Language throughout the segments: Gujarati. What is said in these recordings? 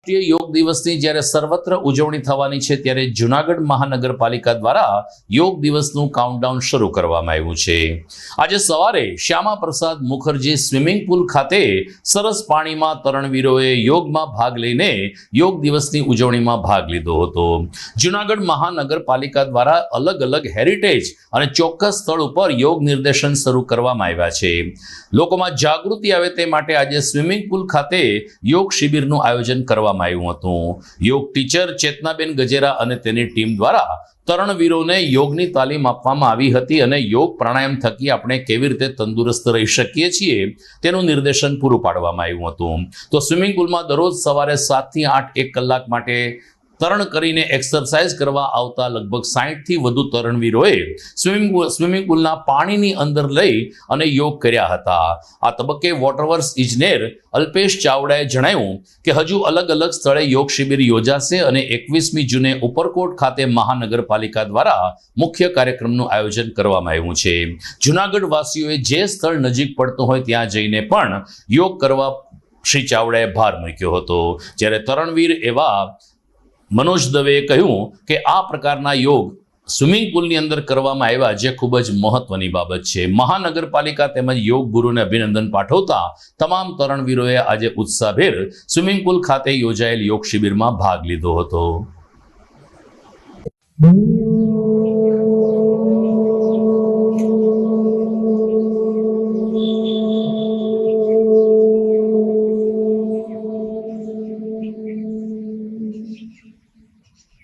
રાષ્ટ્રીય યોગ દિવસની જ્યારે સર્વત્ર ઉજવણી થવાની છે ત્યારે જૂનાગઢ મહાનગરપાલિકા દ્વારા યોગ દિવસનું કાઉન્ટડાઉન શરૂ કરવામાં આવ્યું છે। આજે સવારે શ્યામા પ્રસાદ મુખર્જી સ્વિમિંગ પુલ ખાતે સરસ પાણીમાં તરણવીરોએ યોગમાં ભાગ લઈને યોગ દિવસની ઉજવણીમાં ભાગ લીધો હતો। જૂનાગઢ મહાનગરપાલિકા દ્વારા અલગ અલગ હેરિટેજ અને ચોક્કસ સ્થળ ઉપર યોગ નિર્દેશન શરૂ કરવામાં આવ્યા છે। લોકોમાં જાગૃતિ આવે તે માટે આજે સ્વિમિંગ પુલ ખાતે યોગ શિબિરનું આયોજન કરવામાં આવ્યું હતું। યોગ ટીચર ચેતનાબેન ગજેરા અને તેની ટીમ દ્વારા તરણવીરોને યોગની તાલીમ આપવામાં આવી હતી અને યોગ પ્રાણાયામ થકી આપણે કેવી રીતે તંદુરસ્ત રહી શકીએ છીએ તેનું નિર્દેશન પૂરું પાડવામાં આવ્યું હતું। તો સ્વિમિંગ પુલમાં દરરોજ સવારે 7 થી 8 1 કલાક માટે તરણ કરીને એક્સરસાઇઝ કરવા આવતા લગભગ 60 થી વધુ તરણવીરોએ સ્વિમિંગ પુલના પાણીની અંદર લઈ અને યોગ કર્યા હતા। આ તબક્કે વોટરવર્ક્સ ઇજનેર અલ્પેશ ચાવડાએ જણાવ્યું કે હજુ અલગ અલગ સ્થળે યોગ શિબિર યોજાશે અને 21મી જૂને ઉપરકોટ ખાતે મહાનગરપાલિકા દ્વારા મુખ્ય કાર્યક્રમનું આયોજન કરવામાં આવ્યું છે। જૂનાગઢ વાસીઓએ જે સ્થળ નજીક પડતું હોય ત્યાં જઈને પણ યોગ કરવા શ્રી ચાવડાએ ભાર મૂક્યો હતો। જ્યારે તરણવીર એવા मनोज दवे कहूं कि आ प्रकारना योग स्विमिंग पूल नी अंदर करवामां आव्या जे खूब ज महत्वनी बाबत छे। महानगरपालिका तेमज योग गुरुने अभिनंदन पाठवता तमाम तरणवीरोए आज उत्साहभेर स्विमिंग पूल खाते योजायेल योग शिबिरमां भाग लीधो हतो।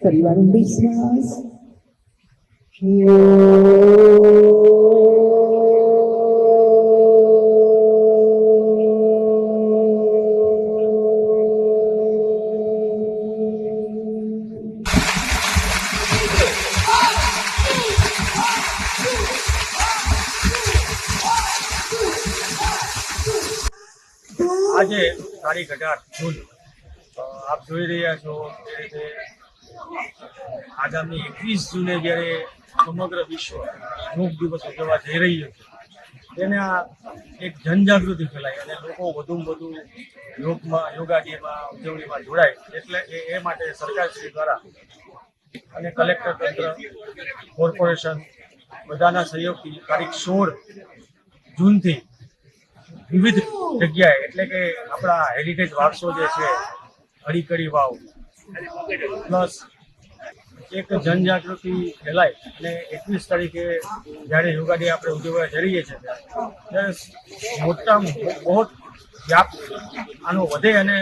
Everyone big smiles. આજે તારીખ 18 જૂન આપ જોઈ રહ્યા છો એ રીતે આગામી 21 જૂને જ્યારે સમગ્ર વિશ્વ યોગ દિવસ ઉજવવા જઈ રહ્યો છે તેના એક જનજાગૃતિ ફેલાય અને લોકો વધુમાં વધુ યોગા ડેમાં ઉજવણીમાં જોડાય એટલે એ માટે સરકારશ્રી દ્વારા અને કલેક્ટર તંત્ર કોર્પોરેશન બધાના સહયોગથી તારીખ 16 જૂનથી વિવિધ જગ્યાએ એટલે કે આપણા હેરિટેજ વારસો જે છે હળીકડી વાવ પ્લસ એક જનજાગૃતિ ફેલાય અને 21 તારીખે જ્યારે યોગા ડે આપણે ઉજવવા જઈ રહીએ છીએ ત્યારે મોટામાં બહુ વ્યાપ આનો વધે અને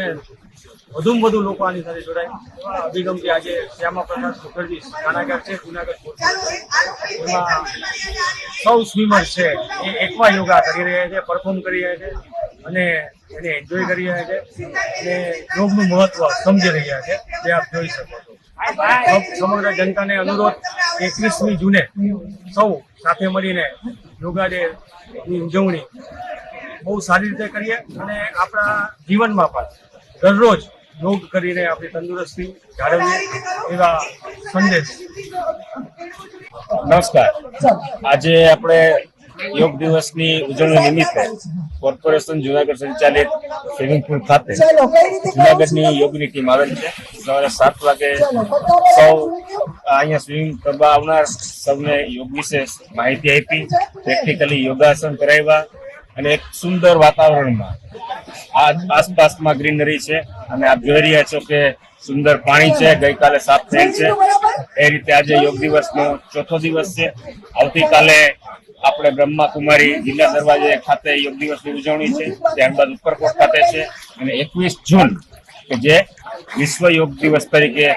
વધુમાં વધુ લોકો આની સાથે જોડાય એવા અભિગમથી આજે શ્યામા પ્રસાદ મુખર્જી સ્નાનાગાર છે જૂનાગઢ એમાં સૌ સ્વિમર છે એ એકવા યોગા કરી રહ્યા છે, પરફોર્મ કરી રહ્યા છે અને એને એન્જોય કરી રહ્યા છે અને યોગનું મહત્વ સમજી રહ્યા છે જે આપ જોઈ શકો છો। સમગ્ર જનતાને અનુરોધ 21મી જૂને સૌ સાથે મળીને યોગા ડેની ઉજવણી બહુ સારી રીતે કરીએ અને આપણા જીવનમાં પણ દરરોજ યોગ કરીને આપણી તંદુરસ્તી જાળવીએ એવા સંદેશ। નમસ્કાર, આજે આપણે યોગ દિવસની ઉજવણી નિમિત્તે કોર્પોરેશન જૂનાગઢ સંચાલિત સ્વિમિંગ પુલ ખાતે જૂનાગઢની યોગની ટીમ આવેલી છે। સવારે 7 વાગે સૌ અહીંયા સ્વિમિંગ કરવા આવનાર સૌને યોગ વિશે માહિતી આપી, પ્રેક્ટિકલી યોગાસન કરાવ્યા અને એક સુંદર વાતાવરણમાં આસપાસમાં ગ્રીનરી છે અને આપ જોઈ રહ્યા છો કે સુંદર પાણી છે, ગઈકાલે સાફ થયેલ છે। એ રીતે આજે યોગ દિવસનો 4થો દિવસ છે। આવતીકાલે આપણે બ્રહ્માકુમારી જિલ્લા દરવાજે ખાતે યોગ દિવસની ઉજવણી છે, ત્યારબાદ ઉપરકોટ ખાતે છે અને 21 જૂન કે જે વિશ્વ યોગ દિવસ તરીકે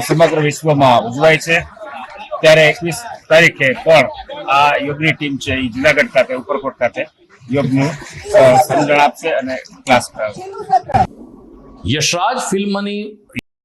સમગ્ર વિશ્વમાં ઉજવાય છે ત્યારે 21 તારીખે પણ આ યોગની ટીમ છે એ જૂનાગઢ ખાતે ઉપરકોટ ખાતે યોગનું સમજણ આપશે અને ક્લાસ કરાવશે। यशराज फिल्मनी